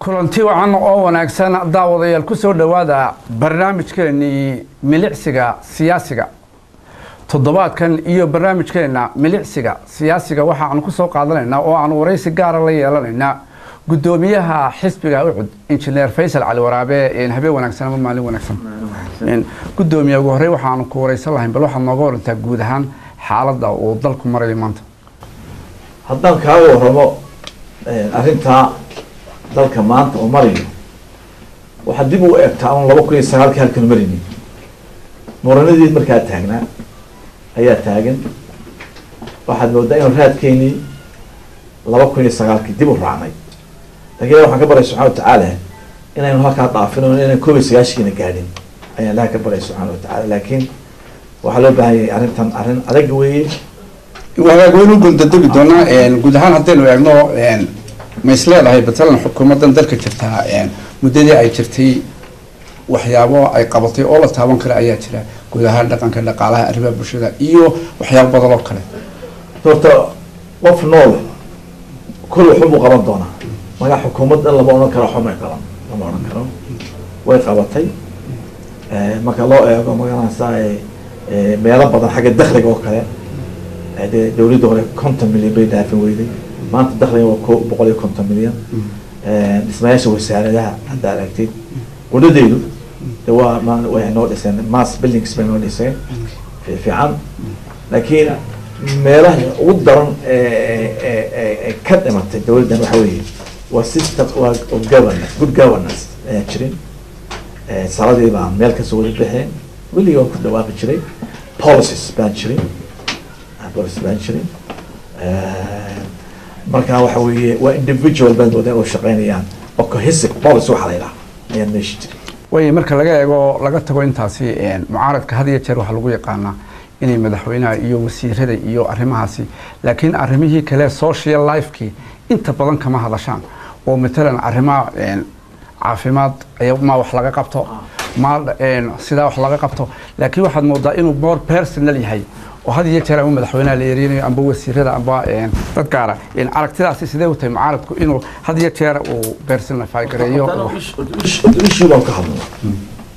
kulanti wacan oo wanaagsan daawadayaal ku soo dhawaada barnaamijkeennii milicsiga siyaasiga toddobaadkan iyo barnaamijkeenna milicsiga siyaasiga waxa aan ku soo qaadanaynaa oo aan waraysi gaar la yeelanaynaa gudoomiyaha xisbiga ucud injineer Faysal Cali Waraabe habeen wanaagsan ama maalin wanaagsan gudoomiyaha ugu horey waxaan ku waraysan lahayn bal waxa nooga warantaa guud ahaan xaaladda uu dalku marayo maanta haddaan kaaga warramo arrinta dalka maanta oo marayo waxaa dib u eegtaa un 2009 halkan marini muranadii markaa taagnaa ayaa taagan waxaad moodaa inuu raadkeynii 2009 dib u raacnay laakiin waxaan ka baray subxaana watacaala inaynu halkaa dhaafino inaynu 19 gaadhin ayaan ilaha ka baray subxaana watacaala laakiin waxaa loo baahan yahay arrintan arrin adag weeye waynu gundadabi doonaa guud ahaan haddaynu eegno ma isleedahay batalan xukuumaddan dalka jirtaa muddadii ay jirtay waxyaabo ay qabatay oo la taaban kara ayaa jira guud ahaan dhaqanka dhaqaalaha arrimaha bulshada iyo waxyaabo badan oo kale horta qof nool kul wuxuu qaban doonaa magaca xukuumadda lama oran karo xumay qaban lama oran karo way qabatay marka loo eego magaranaysaa meelo badan xagga dakhliga oo kale dawladda hore 50 milyan bay dhaafin weyday maanta dakhliga waa 150 milyan dhismayaasha wasaaradaha hadda aragtid wadadeydu waa way noo dhiseen mass buildings bay noo dhiseen fiican laakiin meelaha ugu daran ka dhimatay dawladdan waxa weeye waa system of governance good governance jirin saladii baa meel ka soo wada bixeen weli waan ku dhawaaqi jiray policies baan jirin marka waxa weeye waa individual baan wada oo shaqeynayaan oo cohesive policy waxa la yiraahdo ayaan meesha jiray way marka laga eego laga tago intaasi mucaaradka had iyo jeer waxa lagu yaqaanaa inay madaxweynaha iyo wasiirada iyo arrimahaasi laakiin arrimihii kale social life-kii inta badan kama hadashaan oo matalan arrimaha caafimaad ma wax laga qabto ma sida wax laga qabto laakiin waxaad moodaa inuu more personal yahay oo had iyo jeer madaxweynaha la yeerinayo amba wasiirada amba dad gaar ah aragtidaasi sidee u tahay mucaaradku inuu had iyo jeer uu personal gareeyo issue baan ka hadlaa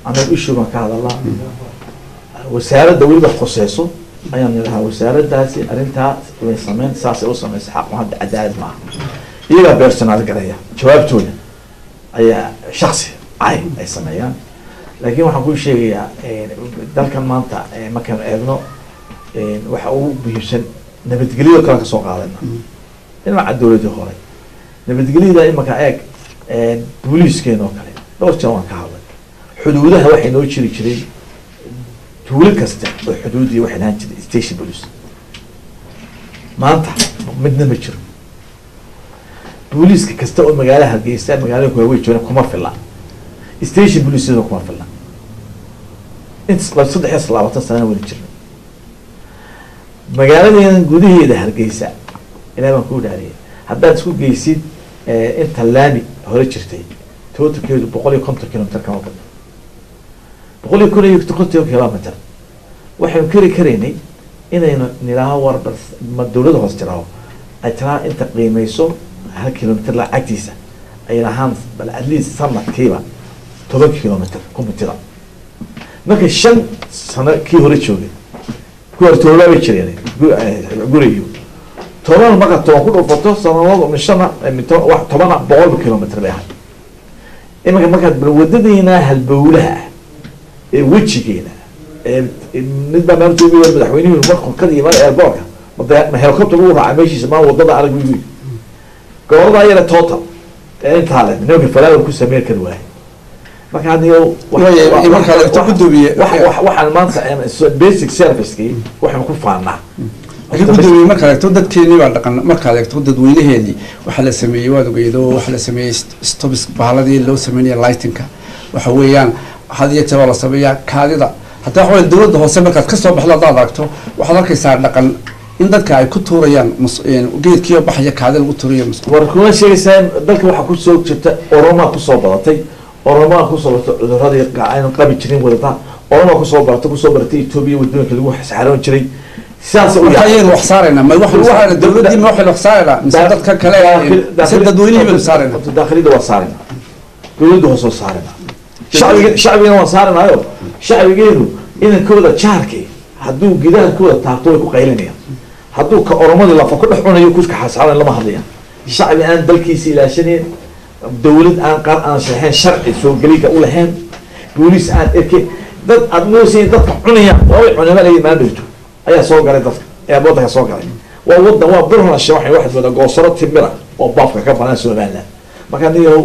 anagu issue baan ka hadlaa wasaaradda weliba khusayso ayaan nidhahaa wasaaraddaasi arrintaa way sameyn saasay u samaysay xaq hadda cadaalad maaha iyagaa personal gareeya jawaabtooda ayaa shaksi ay sameeyaan laakiin waxaan kuu sheegayaa dalkan maanta markaan eegno waxa ugu muhiimsan nabadgelyada kale ka soo qaadayna dhinaca dawladii hore nabadgelyada imanka eeg booliiskeena oo kale dhowr jeer waan ka hadlay xuduudaha waxay noo jiri jiray tuulo kasta oo xuduudii waxay lahaan jiray station police maanta midna ma jiro booliiska kasta oo magaalaha Hargeysa magaalada Kuwait jooga kuma filla station police kuma filla inta 3 sano wali jiro magaaladeena gudaheeda Hargeysa ilaa baan ku dhaariyay haddaad isku geysid inta laami hore jirtay totalkeedu 150 kilometer ka badan 150 kilometer waxaan kari karaynay inaynu nilaaha warbal ma dawladda hoos tiraawo ay tiraa inta qiimeyso 1 kilometer la agtiisa ay lahaan bal at least sanadkiiba 10 kilometer kumitira marka 5 sano kii hore joogay كورتولا بيشريني قريو طبعا ما قد تقول فترة سنوات من سنة من واحد طبعا بقول كيلومتر بيها إما ما قد بوددينا هالبولها وجهنا نسبة ما نتوبي والمدحويني والمرخ كذي ما البركة ما هيلكوبتر روح على ماشي سماه وضد على جوي قرر هي التوتال أنت هذا من يوم الفلاح وكل سمير كدواه ما كان يو marka taqaddu bi waxa maanta basic service kii waxa ku faanaa gudoomiye marka ay dadkeeni waa dhaqan marka ay dadweynaheedii waxa la sameeyay waad ogeedo waxa la sameeyay stops baaladii loo sameeyay lightingka waxa weeyaan hadiya tiro la sameeyaa kaadida hatta waxa dawladda hoose marka ka soo baxdo daadagto waxa arkaysaa dhaqan in dadka ay ku tuurayaan geedkii baxaya kaadida lagu tuurayo war kuma sheegaysaan dalka waxa ku soo jirta Oromo ku soo badatay Oromo ku soo badatay cudurradii aynu qabi jirin wadada Oromo ku soo baratay Ethiopia wadooyinka lagu xisaaran jiray sidaas oo yahay wax saarayna ma wax dawladii ma wax saarayna dadka kale si dadweynaha ma saarayna dakhliga waa saarayna dowladda hoos soo saarina shacbigana waan saarinayo shacbigeenu inankooda jaarkii hadduu gidaha kooda taabto way ku qaylinayaan hadduu ka oromadii lafa ku dhex cunayo kuska xasaadan lama hadlayaan shacbi aan dalkiisa ilaashanayn dowlad aan saxeen sharci soo geliga u lahayn booliis aan erkay dad aad moosay dadka cunayaan waa cunama leeyahay maandhayto ayaa soo galay dadka ee waddanka soo galay waa waddan waa burhasha waxay wax wada goosaro timira oo baafka ka banaan Soomaaliland marka niyow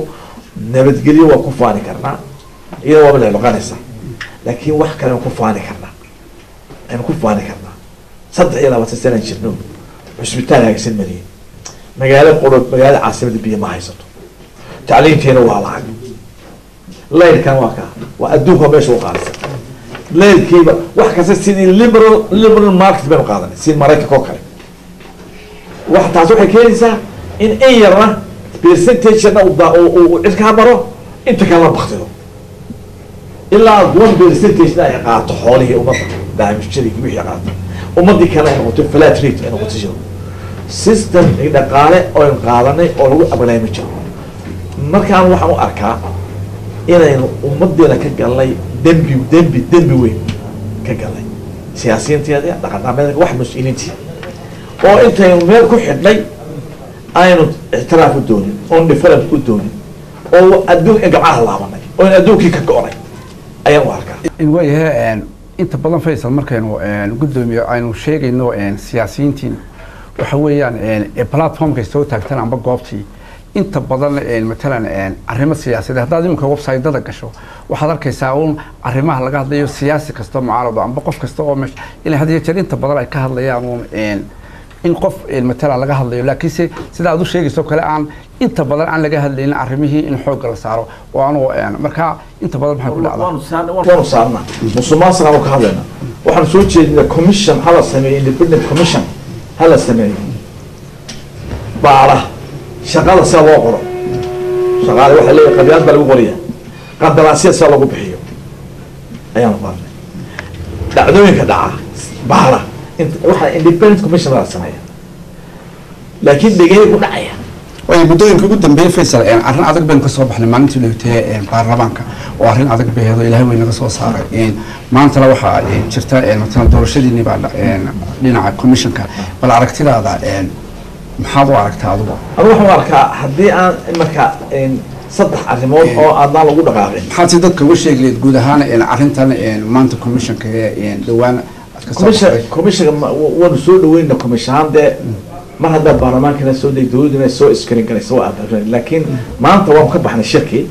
nabadgelyo waa ku faani karnaa iyadoo waa la loqanaysa laakiin wax kale ku faani karnaa aan ku faani karnaa 3 sano jirno cusbitaal hagsan mariin magaalo qorob magaalo caasimada biyo ma haysato tacliinteena waa lacag leerkan waa adduunka meesha u qaadaysa leerkiiba wax kasta sidii liberal market baan qaadanay si Mareykanka oo kale wax taas waxay keenaysaa in ay yarna percentage-na uu cirka maro inta kala baqtido ilaa 1% ay qaato xoolihii ummadda daamijadii wixii qaato ummadii kale ay noqoto flat rate ay noqoto jiro system dhaqaale oo qaadanay oo lagu abalaay ma jiro markaan waxaan u arkaa inaynu ummadeena ka galnay dembi weyn ka galnay siyaasiyiinteeda dhaqaaqameedka wax mas'uuliyiinta oo intaynu meel ku xidhnay aynu ixtiraaf u doonin oo different u doonin oo adduunka gacmaha laabanay oo adduunkii ka go'ay ayaan u arkaa in way inta badan Faysal markaynu gudoomiyo aynu sheegayno siyaasiyiintiin waxa weeyaan platformka soo taagtan amba goobtii inta badan matalan arrimo siyaasadeed haddaad imika website-dada gasho waxaad arkaysaa uun arrimaha laga hadlayo siyaasi kasta mucaarado amba qof kasta oo meesha ilaa hadii jeer inta badan ay ka hadlayaan uun in qof matalan laga hadlayo laakiin sida aad u sheegayso kale aan inta badan aan laga hadlaynin arrimihii in xoog la saaro oo aanu marka inta badan maxay ku dhacdaa waanu saarnaa musuqmaasuqa oo ka hadlayna waxaan soo jeedinaa commission hala sameeyo independent commission hala sameeyo baara shaqada si loo qoro shaqada waxa leeyahay qabyaalad baa lagu qoriyaa qandaraasyo si lagu bixiyo ayaan qornay dhacdooyinka dhaca baara waxa independent commission la sameeyo laakiin dhigay ku dhacaya way muddooyinka ugu dambeeyay Faysal arrin adag baan ka soo baxnay maalintii la yirtay baarlamaanka oo arrin adag beeheedo Ilaahay way naga soo saaray maanta la waxa jirta matalan doorashadiini baa dhinaca commissionka bal aragtidaada maxaad u aragtaa adigu waxaan arkaa haddii aan marka saddex arrimood oo aadna lagu dhaqaaqay maxaad si dadka uga sheegleed guud ahaan arrintan maanta commissionka dhawaan commission wanu soo dhaweynna commission de mar hadda baarlamaanka soo day dawladda soo iskarin galayso waa laakiin maanta waan ka baxnay shirki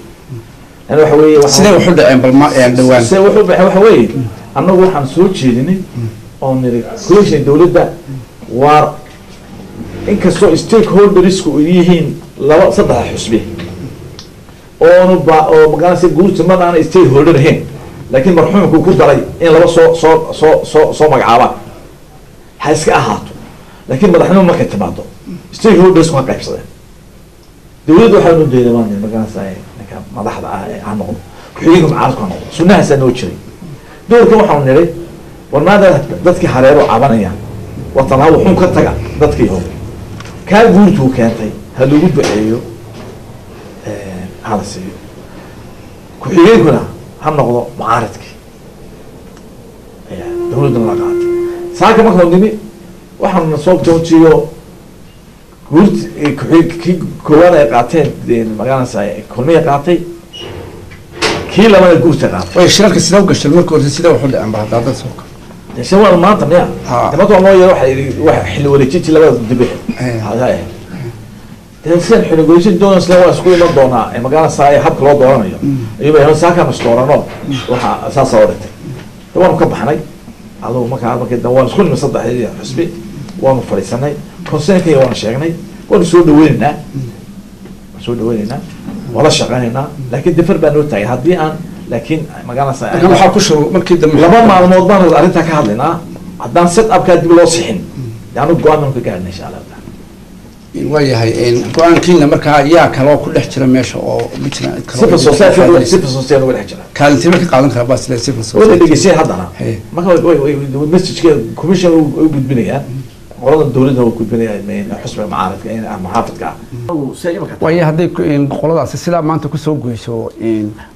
ana waxa weeye sidee wuxuu dhacay bal ma dhawaan sidee wuxuu baxay waxa weeye annagu waxaan soo jeedinay oo niri commission dawladda waa inkastoo stakeholdersku yihiin laba saddex xusbi oo magaalada guurta ma aan stakeholder ahayn laakiin marxuumku ku daray in laba soo magacaaba ha iska ahaato laakiin madaxnimo marka timaado stakeholders ka qaybsadeen dawladdu waxay u deedamaan magaalada madaxda aan noqdo ku-xigeenka mucaaradku aan noqdo sunnahaas noo jiray doorkan waxaan niray warmaada dadkii hareero cabanaya watanaa wuxuun ka taga dadkii hore kaa guurtuu keentay ha lagu duceeyo hala siiyo ku-xigeenkuna ha noqdo mucaaradkii ayaa dawladduna la qaatay saaka markaan nimi waxaan soo joojiyo guurti kii koowaad ay qaateen magaaladaas kulmiya qaatay kii labada guurta qaatay way shirarka sida u gashay markii hore sida wuxuu dhacay baadada soo ka shawal maanta miya dhammaantood loo yeero waxa xilli wareejintii labada dibe تنسين حين قلت دون سلوا سكول ما دونا مكان ساي حب كلا دورنا يبقى هون ساكا مستورنا وح أساس أورته طبعا مكبحناي على مكان كده وان سكول مصدق هذي حسبي وان فريسناي كونسين كي وان شغناي وان سود ويننا ولا شغالنا لكن دفر بنو تاي هدي أن لكن مكان ساي أنا حكوشوا مركز لما مع الموضوع هذا أنت كهذلنا عدنا ست أبكار بلوسحين يعني قانون كقارن إن شاء الله وياهي قرآن كلنا مركها يا كلام كل احترام ماشى أو بيتنا صفر سوسيال ولا احترام كان تيمك قاعدين خلاص بس لا صفر سوسيال ولا اللي يصير هذا ما هو مسج كده كوميشن وجود بنيان qolada dawladda oo gudbinaya xusbiga mucaaradka in muxaafidka waayo hadday qoladaasi sidaa maanta kusoo goyso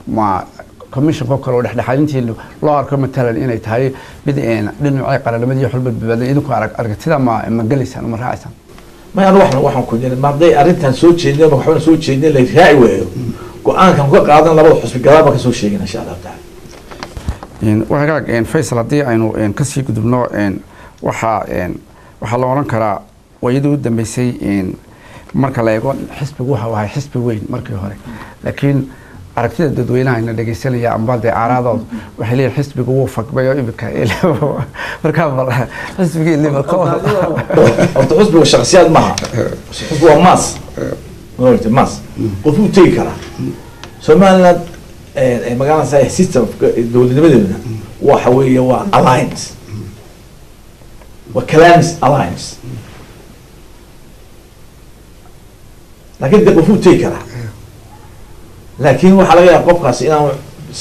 ma commissionka kale oo dhexdhexaadintii loo arko matalan inay tahay mid dhinacay qaralamadii xulba badbaadin idinku aragtida ma galaysaan ma raacaysaan ma anu waxaan ku jirin ma hadday arrintan soo jeedin ma waxbana soo jeedin la raaci weeyo go-aankan ka qaadan labada xusbi gadaaba ka soo sheegin insha Allah taala waxaa Faysal haddii aynu kasii gudubno waxaa la oran karaa wayadii u dambeysay marka la eego xisbigu waxa ahaa xisbi weyn markii hore laakiin aragtida dadweynaha ina dhageysanaya amba dee aaraadooda waxay leeyihin xisbigu wuu fagbayo imika markaa xisbigii horta xisbigu shakhsiyaad maaha xisbigu waa maas maas qofuu tegi karaa Somaliland magaalada system dowladnimadeena waxa weeye waa alliance وكلامس alliance لكن ده قفوت تيكرا لكن وحلاقي قفقاس إنه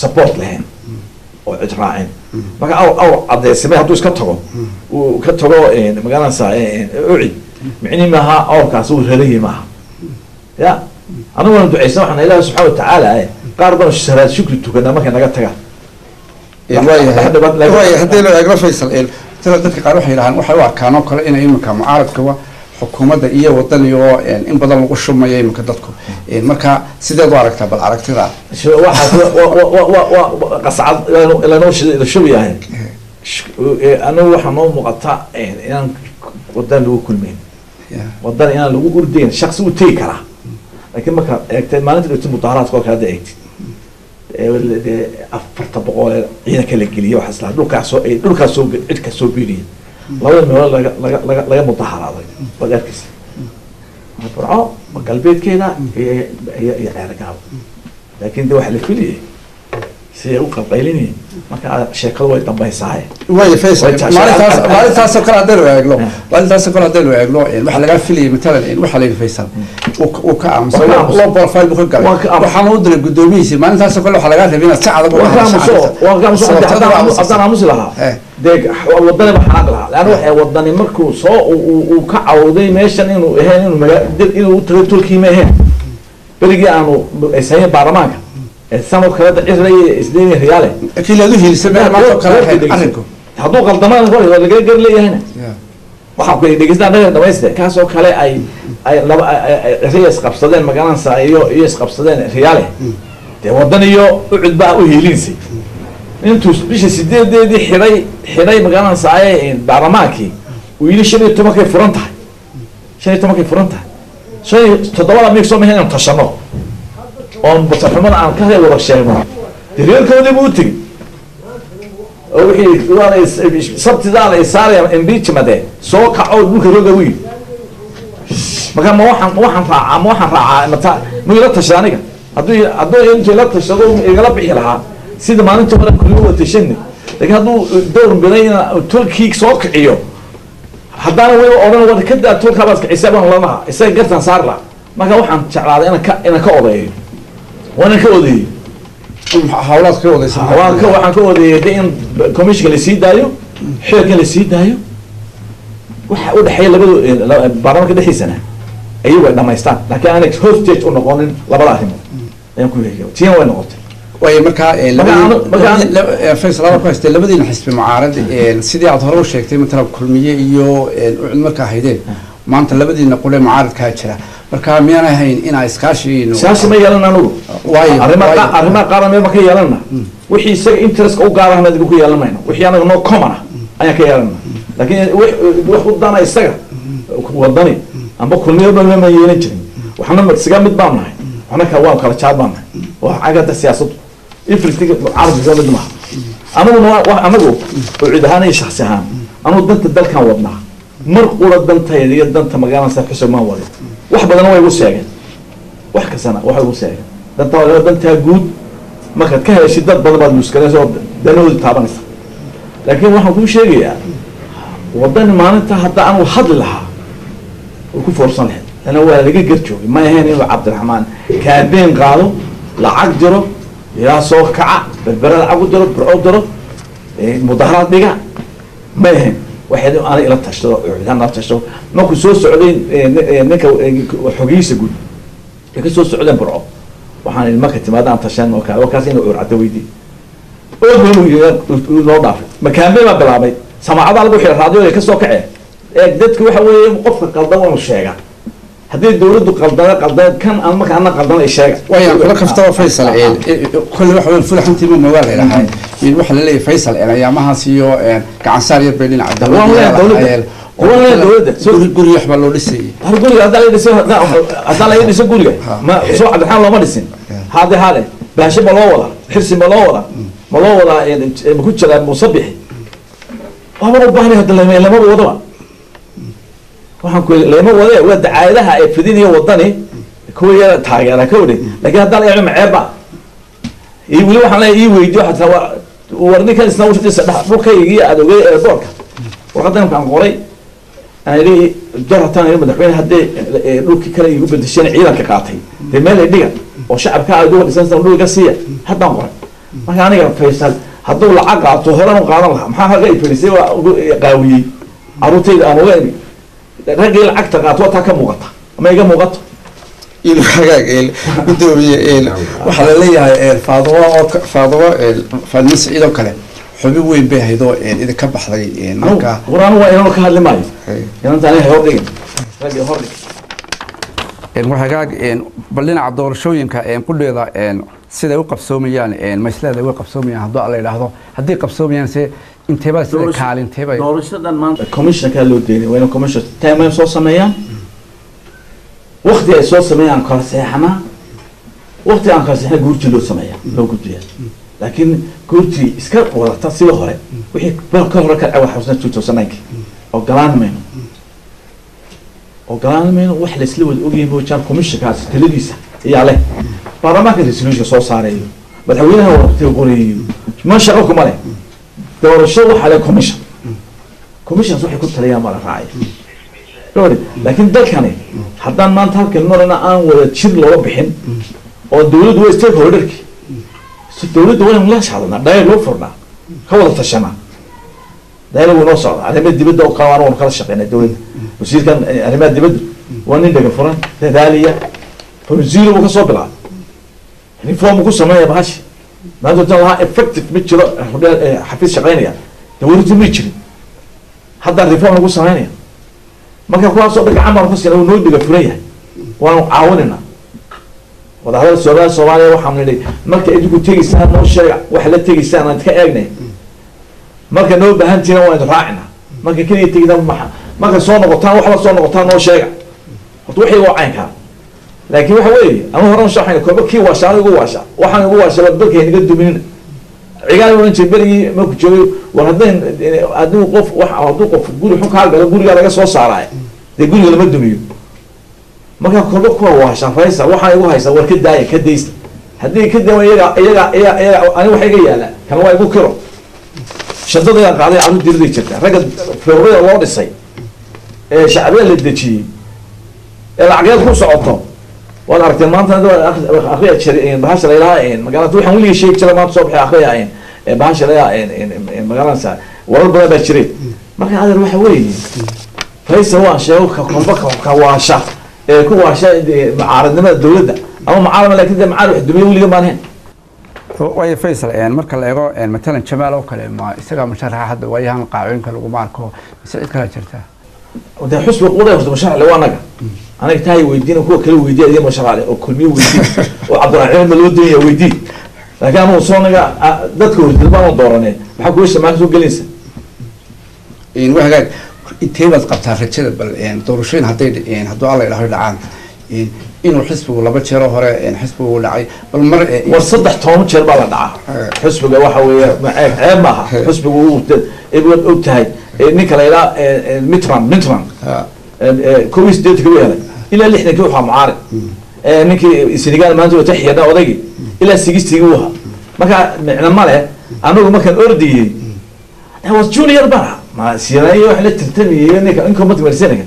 support لهن أو إجراءين ما أو عبد السماء هدوس كترو وكترو مقالنا سا أعيد معني معها أو كاسو هذه معها يا أنا وانا دعي سمح أن الله سبحانه وتعالى قاربنا الشهرات شكر تكنا ما كان نقطع هدي لو أقرأ فيصل dadka qaar waxay yiraahdaan waxa waa kaano kale inay imika mucaaradka xukuumadda iyo wadan iyo in badan lagu shumayo imika dadku marka sideed u aragtaa bal aragtida waxa qascad ila noo shubiyahay ana waxa noo muuqata inaan wadan lagu kulmeen wadan inaan lagu urdeyn shakhsi u tagi kara laakiin marka eegtay maalinta dhigtay mudaharaadka kala eegtay afarta boqol ciidan kala geliyo waxa isla dhulkaas soo cidka soo biiriyay labada meel laga mudaharaaday wadaadkiisa markaa qalbeedkeeda iyo ceergaab laakiin de waxa la filiyay si ay u qalqaylinayeen marka sheekadu way dambaysaa way Faysal maalintaas kala hadal waaglo waxa laga filiyay matalan waxa la Faysal oo ka amso loo profile ku galay waxa uu diray gudoomiyihiisa maalintaas kale waxa laga rabay inaad saacad haddaan aamusi lahaa deeg wadani ba xanaaq lahaa laana waxay wadani markuu soo uu ka cawday meeshan inuu ahayn inuu u tagay tulkii ma ahayn berigii aanu aysan baarlamaanka السنة كذا إسرائيل إسرائيل رياله أكيد لا ذي السبب ما تكلم عنكم هذوق الضمان هو ولا جر لي هنا وحق دقيقة ده ده بس كاسو كله أي ريس قبضين مكان سايو يس قبضين رياله ده وضن يو قعد بقى وهيلينسي أنتوا بيش السديد دي حراي مكان ساي بعرماكي ويلي شيء تمك فرنتها شيء تمك فرنتها شيء تدور ميكسو من هنا تشنو on basafman aan ka heeyo warsheemo direenkoodii buu tigi oo wixii waa sabtidaan ay saarayaan impeachment soo kaco dhulka roga wiil marka ma waxaan raacaa mata miyla tashaniga hadduu intuu la tashado igala bixi lahaa sida maalinta hore kullu wada tashanni laakiin hadduu door binayna turkiga soo kiciyo haddana way oran wada ka daa turka baas xisaabaan lama isaga gartan saar la marka waxaan jeclaaday inaan ka odeeyo وانا كودي حاولات كودي waxaan ka odeeyay in commission la sii daayo xilka la sii daayo waxa u dhaxay labada baarlamaanka dhexdiisana ayagu dhamaystaan laakiin aan hostage u noqonin labada arrimood ayaan ku leeyahay tiin way noqotay way marka Faysal ku haystay labadiina xisbi mucaarad sidii aad hore u sheegtay matala kulmiye iyo marka haydeen maanta labadiina qole mucaaradka jira marka miyaan ahayn in ay iskaashi ma yeelan anigu arrimaha qaran ma ka yeelana wixii isaga interest u gaar ah ku yeelanayno wixii anaga no common ayaa ka yeelana laakiin wax u dana isaga wadani amba kulmiye ma yeelan jirin waxna siga mid baan nahay waxna ka waan kala jaad baan nahay wax agada siyaasad ifristiga arabka mid ma anagu cid ahaan iyo shakhsi ahaan anu danta dalkan wadnaa mar qura dantayda iyo danta magaalada sa xusub ma wada wax badan way u sheegeen wax ka sana waxa uu sheegay danta guud marka ka heshid dad badan baad muskaleeso danooda taabanaysa laakiin waxaan ku sheegayaa wadan maalinta hadda aan hadli lahaa oo ku forsan lahayd ana waa laga garjoogay ma ahayn inuu Cabdiraxmaan kaabeen qaado lacag jiro yaa soo kaca berberada agu jiro burco jiro mudaharaad dhiga ma ahayn waxay aan ila tashado aan tashado markuu soo socday ninka xogiisa guud ka soo socday burco waxaan marka timaadaan tashan oo kale wakaas inuu urcada weydii oo uu loo dhaafay makaanbe ma bilaabay samaacada lagu xiray raadiyo ka soo kacay dadku waxa weeye qofka qaldan uu sheega haddii dawladdu qaldan kan aan marka ana qaldan ay sheega waya kula kaftaba Faysal kulli wax weyn fulaxantii ma magaala ilahay mid waxa la leeyahay Faysal ayaamahaas iyo gacan saar yar beelin والله دولة guri waxba loo dhisay guriga hadda la dhisay hadda la dhisay guriga ma soo cadxaan loo ma dhisin hada baashi ma loo wada xirsi ma loo wada ma ku jira musabix waxa uu baahnay hadda lama wada waxaan ku leema wada waa dacaayadaha ay fidinayo wadani kuwa taageera ka waday laakiin hadda la yahay maceeba iyo wali waxaan leeyahay weydiyo xataa warninkan isna wuxuu saddex dhulkaygii aad ogay airportka waqadan kan qoray ani jaratan ay madaxweyne hadee dhulkii kale igu bedeshay ciidanka qaatay meel ay dhigan oo shacabka ay ugu dhisan san dhulka siiya hadan qoray marka aniga Faysal haduu lacag qaato horan u qaadan lahaa maxaa haga ifrisay waa qaawiyay arutayda aan ogeyn ragii lacagta qaato ta ka muuqata ama iga muuqato إلى حاجة بدوية وحلا ليه فاضوا فالناس إذا كله حبي وين به هذا إذا كبح لي نكا قرآن وإنه كهل ماي يعني أنت عليه هوردين رجع هوردين وحاجة بلنا عالدور شو ينكا كل هذا سيدا وقف سوميان مسألة ذا وقف سوميان هذا على لحظة هدي قف سوميان سي انتباه سيدا كال انتباه دورش هذا المان كوميشن كله ديني وين كوميشن تمام صوص سميان وقت أساس سميان كارسيحنا وقت أن كارسيحنا قرتي لو سميان لو قرتي لكن قرتي إسكار ولا تصير هراء وهي بالكهرة كأول حوزنا توتو سناك أو قلان منه وحل سلوى الأوجي بوشان كوميش كاس تلفزيون هي عليه برامج التلفزيون صوص صاري بتحولها وقت يقولي ما شغلكم عليه دور الشغل على كوميشن صح يكون تريا مرة راعي لكن ده كان حتى ما انت كلمة أنا ولا تشير لو بحين أو الدولة دول ستيك هولدرك الدولة دول ملاش هذا ده لو فرنا كولا تشنا ده لو نوصل على مد بده وقوانين ونخلص شقينا الدولة وصير كان على مد بده وانين ده فرن ده دالية فنزيله وكسر بلا يعني فهم قصة ما يبغاش ما أنت تلاها effective متشر حفيز شقينا يعني دولة متشر حتى الرفاه قصة هني marka kuwa soo dhaga amar fasir oo noo diga furaya waan caawinayna wadaadada Soomaaliya waxaan nidhi marka idigu tegisaan noo sheega wax la tegisaan aan ka eegnay marka noo baahantiina waan raacina marka kaliya tegidaan marka soo noqotaan wax la soo noqotaan noo sheega horta wixii waa caynka laakiin waxa weeye ama horan shaxay koob kii waa shaanigu waasha waxaan ugu waasha dalkeena dumin cigaal oo inta bari ma ku joogo waradan aduu qof wax aduu qof guri xun ka galo guriga laga soo saaray de guriga lama dumiyo marka koob ku waa shafaysa waxa igu haysa war ka daaya ka deeysta hadii ka dawa iyaga ani waxa iga yaala kan waa igu kiro shadada qaaday aanu dirday jirta raga febraayo loo dhisay shacbiga la dajiyay lacagad ku socoto وأنا أرتي ما أنت أخويا تشري بهاش لا مقالات وحنا ولي شيء كذا ما تصبح أخويا بهاش لا مقالات سا ورد بلا بشري ما كان هذا الواحد وين فليس هو شيء كمبك كواشة كواشة معارضنا الدولة ده أو معارض لكن ده معارض الدنيا ولي ما هن ويا فيصل مركز الإيرو مثلا شمال أو كلام ما يستجاب مشاريع حد وياهم قاعدين كلو ماركو يسأل كلا شرطة وده حسب قوله وده مشاريع اللي وانا أنا كتاي ويدين وكل كل ويدين اللي ما شاء الله وكل مي ويدين وعبد الرحمن ملودي ويدين لكن أنا وصلنا ذاتك ويدين دورانين بحكوا إيش ما كسو جلسة إن واحد قال التهمة قبتها في الشدة بل يعني دورشين هتين هدوا الله إلى العام إنه حسبه ولا بتشيره هراء يعني حسبه ولا عي بالمرة وصدق توم تشير بالدعاء حسبه جواها ويا عيب معها حسبه يبغى أبتهاي نيكلا إلى متران كويس ديت كويس إلى اللي إحنا كويها معارض نيكي السنغال ما أنتوا تحيا ده وضيق إلى السجست جوها ما كان لما له أنا ما كان أردي هو جونيور بقى ما سيراي وحلة ترتمي نيك إنكم ما تمرسينك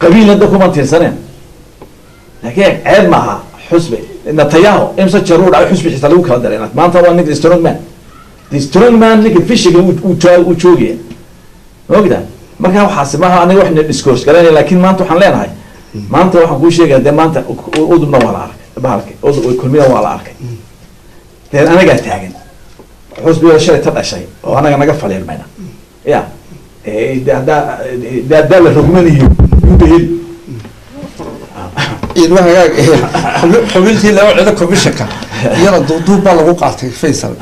قبيلة دكم ما تنسنين لكن عيب معها حسبي إن طياه إمسك جرود على حسبي يستلوك هذا لأنك ما أنت وانك سترونج مان نيك الفيش وتشوجي ما كده markaa waxaasi maaha aniga waxna discourse garanay laakiin maanta waxaan leenahay maanta waxaan kuu sheegaya dee maanta udubna waa la arkay bahalkay udub kulmina waa la arkay dee anagaa taagan xusbiga shalay ta dhashay oo anaga naga faliirmayna ya haddaa la rogmanayo yubahel xubintii laba cido commissionka iyada duuduub baa lagu qaatay Faisal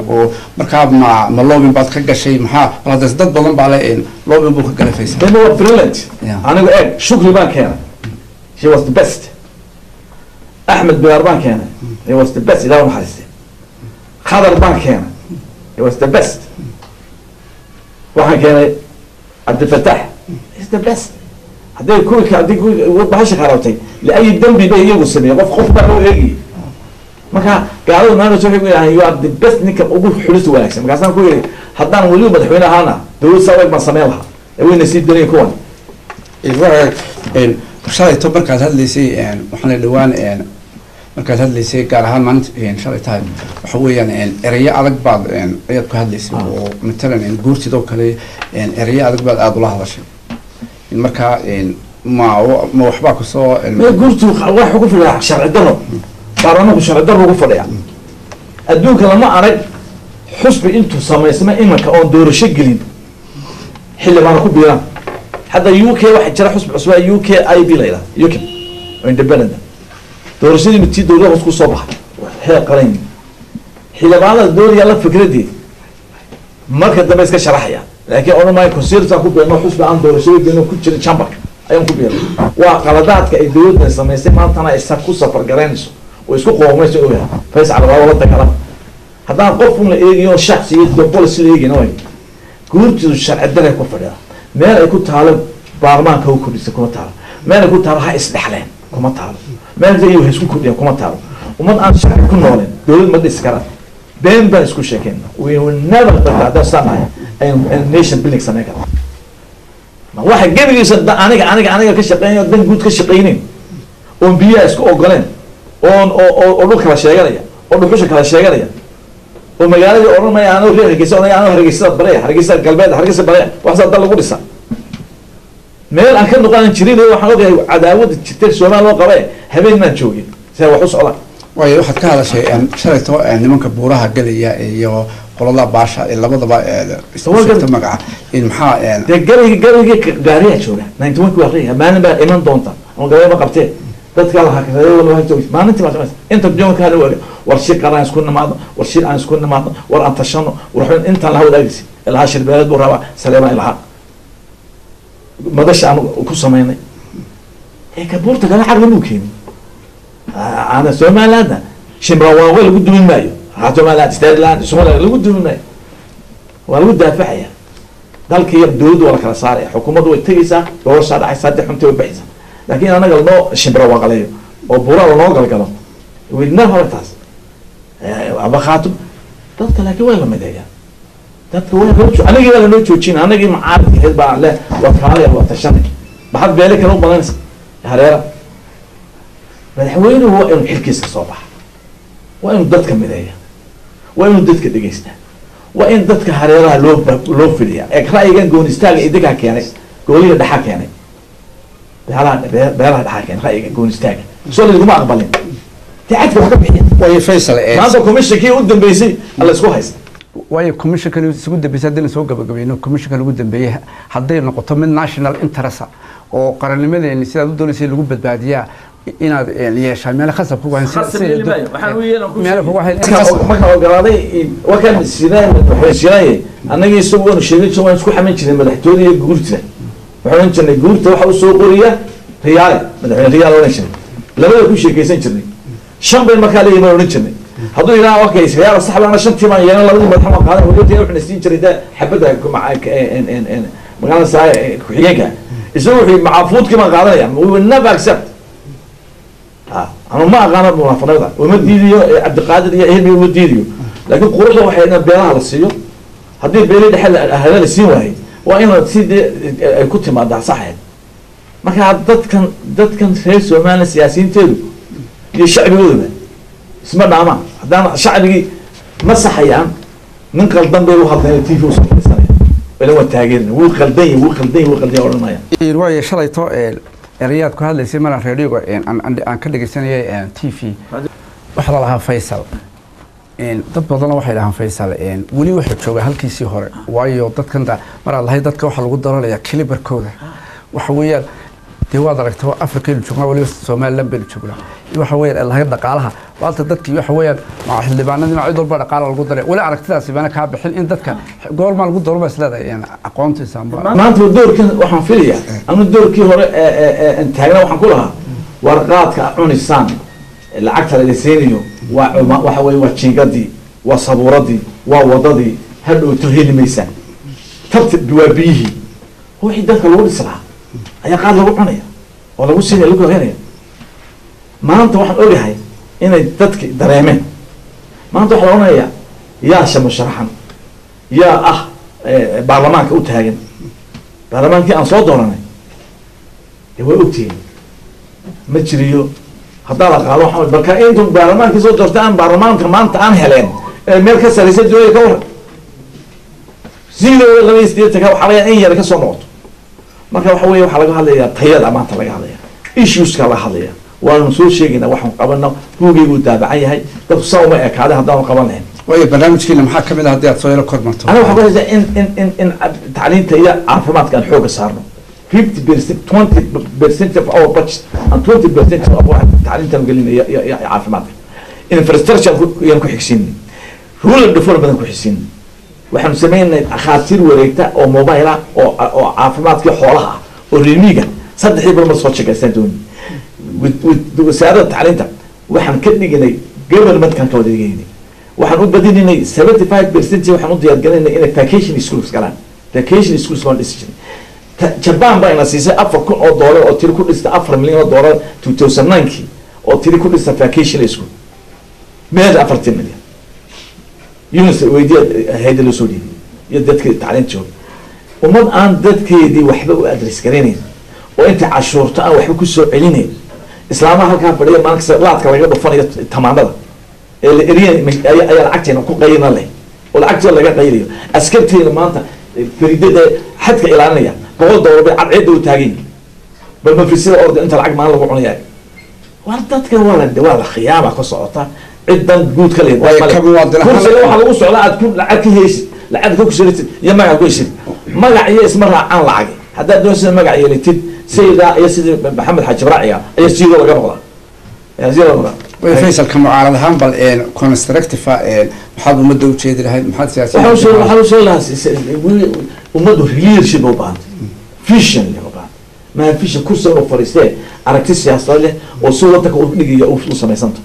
oo markaa ma lobin baad ka gashay maxaa balades dad badan baa le lobin buu ka galay Faisal they were brilliant anigu shukri baan keenay she was the best Ahmed Bilar baan keenay he was the best ilaa maxariiste Khadar baan keenay he was the best waxaan keenay Abdulfatah is the best hadday kuwii bahasha qarawtay لأي ذنب به يوصل يقف خوف بقى ويجي ما كان قالوا ما أنا شوفي يعني you are the best نك أقول حلوس ولاكس ما كان كوي حتى نقولوا بدحونا هنا دول سوي ما صنعها وين نسيب الدنيا كون شاي تبر كذا اللي سي يعني وحنا اللوان يعني مركز هذا اللي سي قال هالمنت يعني شاي تاي وحوي يعني أرياء على بعض يعني أيضا كهذا اللي سي ومثلا يعني جورتي دوك اللي يعني أرياء على بعض أضلها هذا الشيء المركز يعني ما وحباك صو ما قلت واحد يقول في شرع الدرب قارنوا شرع الدرب وقفوا يعني أدوك لما أرد حسب أنتم سما اسمه إما كأون دور شقلين حل ما نقول بيران حتى يوكي واحد شرح حسب عصوا يوكي أي بيلا يوكي عند البلد دور شدي متي دور وسكو صباح هي قرين حل ما الدور يلا فكرة دي ما كده بس كشرحية لكن أنا ما يكون سير تأكل بينه حسب عن دور شدي بينه كل شامبر ayaan ku biiray waa qaladaadka ay dawladda sameysay maantana ay ku safar gareynayso oo isku qoomayso oo yahay Faisal waa wada dagaal haddaan qof la eegiyo shakhsiyad iyo policy la eegina way guurtidu sharci darre ku fadhiya meel ay ku taalo baarlamaanka uu kordhisay kuma taalo meel ay ku taalo ha isdhaxleen kuma taalo meel ay wax isku kordhiya kuma taalo ummad aan sharci ku nooleen dawlad ma dhis karaan been baan isku sheekeen we will never understand a nation building sameeyo واحد جاب يصدق أنا كشقيني ودن جود كشقينين وبيا إسكو أقولين أقول كلا شيء قليا أقول كوش كلا شيء قليا ومجالي أقول ما يعني أنا رجيس أنا رجيس بريء رجيس قلبي رجيس بريء وحصل ضل أقول لسه ميل أكن نقول نشرين هو حلقة عداوة تشتري سؤال وقبائل هبين ما نشوفه سوى حص الله waayo waxaad ka hadashay shalayto nimanka buuraha galaya iyo qolada baasha ee labadaba isticmaalka magaca in maxaa gariga gaariya jooga 91 ku waqtiga maanin baa iman doonta oo gaariga qabtay dadka la hakadey wala waxa joogay maalintii baa sameeyay inta joogka hada war shir qaraan isku nimaado war shir aan isku nimaado war aan tashano war inta la wadaagsi ilaa shir beelad buu rabaa saleema ilaa madasha aan ku sameeynay ee ka buurta gala xaq lagu keenay أنا سومالنا شمرا وانغول قد من مايو هاتو مالات استادلان سومالا لو قد من مايو ولو دافعيا ذلك يبدود ولا كلا صار حكومة ويتيسا لو صار عيسى حمتي وبعيسا لكن أنا قال نو شمرا وانغليه وبورا ولا قال كلام وينها تاس أبا خاتم ذلك لكن وين لما دايا ذلك وين لوتشو أنا جي ولا لوتشو تشين أنا جي معارض حزب الله وكالة وتشنك بحد بالك لو بالانس هريرة madaxweynuhu waa inuu xilkiisa soo baxa waa inuu dadka mideeya waa inuu dadka dhegeysta waa in dadka hareeraha loo fidiya ee ra'yigan goonistaaga idinka keenay gooliga dhaxa keenay beelaha dhaxa keenay ra'yiga goonistaaga soo liguma aqbalin taacadka wax ka bixiya waayo Faisal maanta commissionkii u dambeysay alla isku haysta waayo commissionkan isugu dambeysay hadii soo gabagabeeyno commissionkan ugu dambeeyay haday noqoto mid national interest oo qarannimadeena sidaad u doonaysay lagu badbaadiyaa inaad yeeshay meel khasab ku waansi waxaan u yeelan ku meel marka ogolaaday wakan sidaan anagii soo sheegay soo isku xaman jiray madaxtooyada guurta waxaan jirnay guurta waxa uu soo qoriya riyaal madaxweyne riyaal oo nashay labada ku sheekaysan jirnay shan bay markaa leeyahay oo jirnay hadduu ilaa okay riyaal saxbana shantii ma yeelan labadii madax ma qaadan waliba wuxuu siin jiray xabada magaalada saay ku xigeenka isagoo wixii macaafuudkii ma qaadanaya we will never accept أنا ما أقانا بمنافنة وما ديديو عبد القادر يهمي وما ديديو لكن قروحه وحينا بيلها على السيو هذي بيلي دحل أهلا السيو هاي وأنا تسيد كنت ما دع صحيح ما كان ضد كان فيس وما السياسيين تلو الشعب يقول اسمه نعم هذا شعبي مسح أيام من قلبنا بيروح على تيفي وصل السنة wala waa taageerina wuu qaldan oranaya way shalayto erayaad ku hadlaysay maraan radio aan ka dhageysanayay TV waxa la lahaa Faisal dad badan waxay dhahaan Faisal wali waxa jooga halkiisii hore waayo dadkan mar Allah dadka waxa lagu daranaya kalibarkooda waxa weeyaan dee waad aragtay Afrika iyo jooga wali Soomaaliland beel jooga waxa weeyaan Allah dhaqaalaha waalta dadkii waxa weeyaan ma xildhibaanadina cid walba dhaqaala lagu daray wala aragtidaasi bana ka bixin in dadka goorma lagu daro bas leedahay aqoontiisa maanta doorkan waxaan filayaa anu doorkii hore taagna waxaan ku lahaa warqaadka cunisaan lacagta la siinayo waxa weey waa jingadii waa sabuuradii waa wadadii hadhow tuhilimaysa tabtid duwaabihi wixii dadka lagu dhisnaa ayaa qaad lagu cunaya oo lagu siinaya lagu heenaya maanta waxaan ogahay inay dadka dareemeen maanta waxa la oranaya yaa shamo sharaxan yaa baarlamaanka u taagan baarlamaankii aan soo dooranay way ogtihiin ma jiriyo haddaa la qaado waxaa balka intuu baarlamaankii soo doortay aan baarlamaanka maanta aan heleen meel ka saraysa dooya ka waran zero laba isdeeta ka waxaa laga in yar ka soo noqoto marka waxa weeye waxa laga hadlayaa tayada maanta laga hadlayaa issues-ka laga hadlayaa waanu soo sheegaynaa waxaan qabano buugaygu daabacan yahay dadku saa uma ekaada haddaanu qaban lahayn way barnaamijkiina maxaa ka mid ah haddii aad soo yaro kormarto aniga waxaan ku haysaa in tacliinta iyo caafimaadka aan xooga saarno 50% 20% of our budget and 20% of our tacliinta gelinaya iyo caafimaadka infrastructure yaan ku xigsiinay rural development ku xigsiinay waxaan sameynay akhaatiir wareegta oo mobile ah oo caafimaadka xoolaha oo reemiga saddexii bil ma soo shaqaysan doonay wasaaradda tacliinta waxaan ka dhignay government-kan ka wada dhignay waxaan u badinay 75% waxaan u diyaargalinay inay vacation schools galaan vacation schools waan dhisay Japan baa ina siisay $4,000 oo tiri ku dhista $4 milyan 2009 oo tiri ku dhista vacation school meel 40 milyan yunus weydiya hay'adda loo soo dhiibay iyo dadka tacliinta jooga umad aan dadkeedii waxba u address garanayn oo inta cashuurta aan waxba ku soo celinayn islaamaha halkaa fadhiya maalinka laadka laga dhufanayo tamaandada ee la eriya ayaa lacagteena ku qayna leh oo lacagteena laga qayliyo askarteena maanta faridada xadka ilaalinaya $100 bay cadceed u taagin bal ma fiisada orda inta lacag maan lagu cunaya war dadka wala khiyaama ka socota ciidan guud ka leeyahay kursiga waxa lagu socdaa aad ku lacag ka heys lacag ka kusheelatid iyo magac ku heshid magac iyo isma raacaan lacag hadda doonaysa magac yeelatid سيدا يسيد محمد حاج براعيا يسيد ولا قبضه يسيد ولا فيصل كمعارض هم بل كونستراكتيف محاد ومده وجهد لهي محاد سياسي وحاول لها ومده ليدرشيب وبعد فيشن وبعد ما فيش كرسي وفريستين aragti siyaasadeed leh oo soo wadka uu dhigayo uu sameeysanto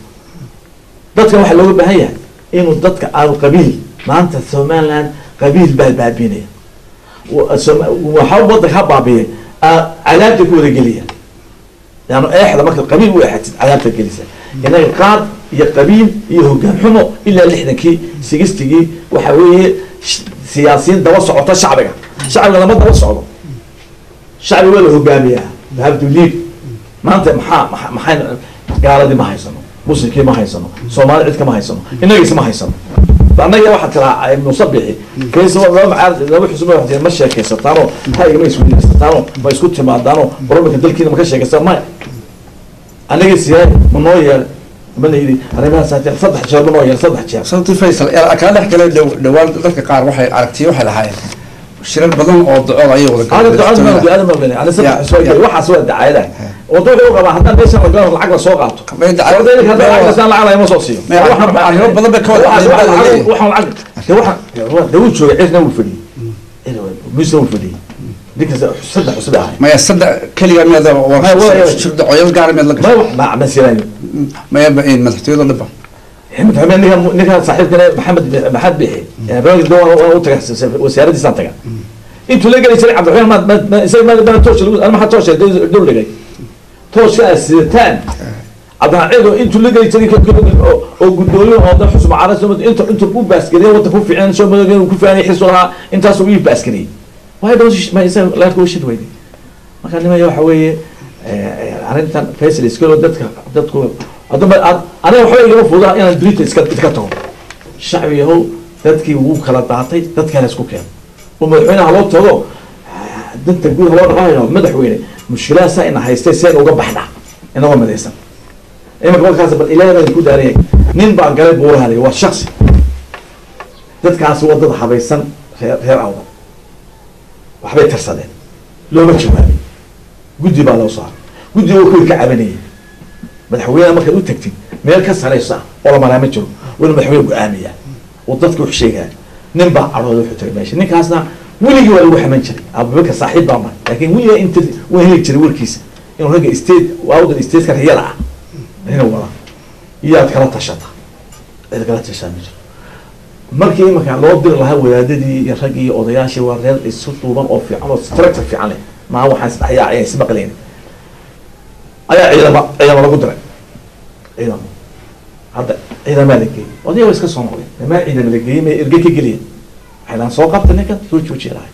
dadka waxa looga baahan yahay inuu dadka aan qabiil maanta Soomaaliland qabiil baabiinaya waxa wadka ha baabiyay علاقة كورة جلية يعني إحدى مركز قبيل واحد علاقة جليسة يعني قاد يقبيل يهجم حمو إلا اللي إحنا كي سجستي وحوي سياسيين دوسع عطا شعبك شعب لما دوسعه شعب ولا هجامية هذا توليد ما أنت محا قال دي ما هيصنو مسلم كي ما هيصنو صومال عد كما هيصنو إنه يسمع هيصنو فأنا يا واحد ترى مصبحي كيس هو ما عارف لو حسبه واحد ماشي كيس تانو هاي ما يسوي تانو ما يسكت ما دانو برضه كدل كده ما كانش كيس ما أنا جالس يا منوير من يدي أنا ما ساعتين صدح شهر منوير صدح شهر صوت فيصل أكاد أحكي لو ذلك قار واحد عرفتي واحد هاي شرب بدون أو ضعيف ولا هذا دعاء ما بيني أنا صدح شوي واحد سوى الدعاية وطول يوقع ما حتى ليش أنا قال العقل سوقعته وذلك هذا العقل سان العقل يمصوصيه واحد بدل بكون واحد العقل واحد داود شو عرفنا وفدي مش وفدي ديك صدق صدق ما يصدق كلمة ماذا شرد عيال قارم يلا ما مثلا ما يبقى مدحتي ولا لبا محمد فهمني نكا صاحبنا محمد بيحي يعني الراجل ده وسيارتي سانتك انتوا اللي قال يسرع عبد الرحمن ما توش انا ما حتوش دول اللي جاي توش السيتان عبد العيد انتوا اللي جاي تري او قدولين او ده حسب عرس انتوا بو باسكريه وانت بو في عين شو ما يكون في عين يحسوها انت سوي باسكري وهي ما يسوي لا تقول شيء ويدي ما كان ما waxa weeye arintan Faisal iskoo dadku أنا وحوي يوم فوضى أنا دريت إسكت إسكتهم الشعب يهو ذاتكي وو كلا تعطي ذاتك أنا إسكو كام ومدحوينها لو تضو دنت تقول هو رأينا مدحوينه مشكلة سائنا هيستي سين وجا بحنا إنه هو مدرسة إما قبل كذا بس إلى ما يكون داري نين بعد قلب بورها لي والشخص دت كاس هو ضد حبيسن غير أول وحبيت ترسلين لو ما تشوفني قدي بالله صار قدي هو كل كعبنية مدحوينه ما كانوا تكتين ما يكسر عليه صح والله ما نعمل جرو ولا مدحوينه قامية وضدك وحشيها نين بعد عرضه حتى ماشي نين كاسنا ولي ولا وحى من شري أبو بكر صاحب ضمان لكن ويا أنت وين يشتري والكيس إنه رجع استيد وأود الاستيد كان يلعب هنا ورا يا كرات الشطة إذا كرات الشامج مركي ما كان لو بدر لها ولادتي يرجع أضياشي ورجال الصوت وبن أو في عمل ستركت في عليه ما هو حاسب أي سبق لين أي ما قدر أيضا هذا إذا مالكي وده ويسك صنعي ما إذا مالكي ما يرجعك جليد حنا سوقت نكت توجه راي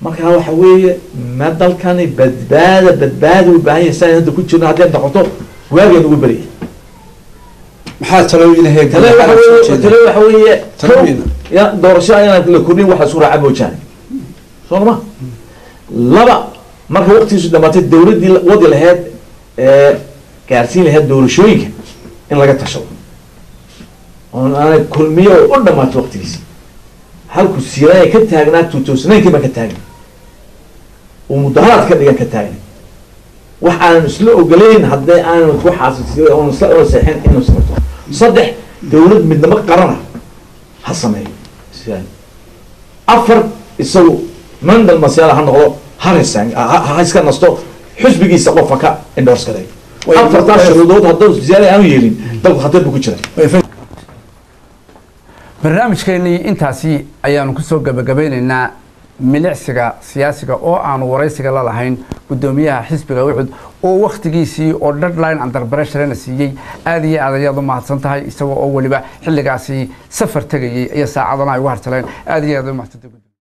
marka waxa weeye madalkani badbaado u baahan yahay inta ku jirna hadii dhaqato waageen ugu bari maxaa talooyinahay waxa weeye ya doorasho ayaan la kordhin waxa soo raaca moojaan sooma laba marka waqtigiisu dhamaatay dawladii wadi lahayd gaarsiin lahayd doorashooyinka in laga tashado أنا كل مية وقلنا ما توقتيس هالكو السيرة كتاعنا توتوسنين كما كتاعنا ومظاهرات كذا كتاعنا وحنا نسلق قليل هذا أنا متوحى على أو نسلق وسحين إنه سمعته صدق دولة من دماغ قرنا حصمي سيان أفر يسوي من المسيرة هنقول هارسان هايس كان نستو حزب جي سقف فكا إندورس كذا أفر تاش ردود هذا زيادة أم يلين طب خطير بكتير barnaamijkeennii intaasi ayaanu ku soo gabagabaynaynaa milicsiga siyaasiga oo aanu waraysiga la lahayn gudoomiyaha xisbiga wuxud oo waqtigiisii oo deadline under pressure siiyay aad iyo aad ayaad u mahadsan tahay isagoo oo waliba xilligaasi safar tagayay ayaa saacadana ay u hartaleen aad iyo aad u mahadsantahay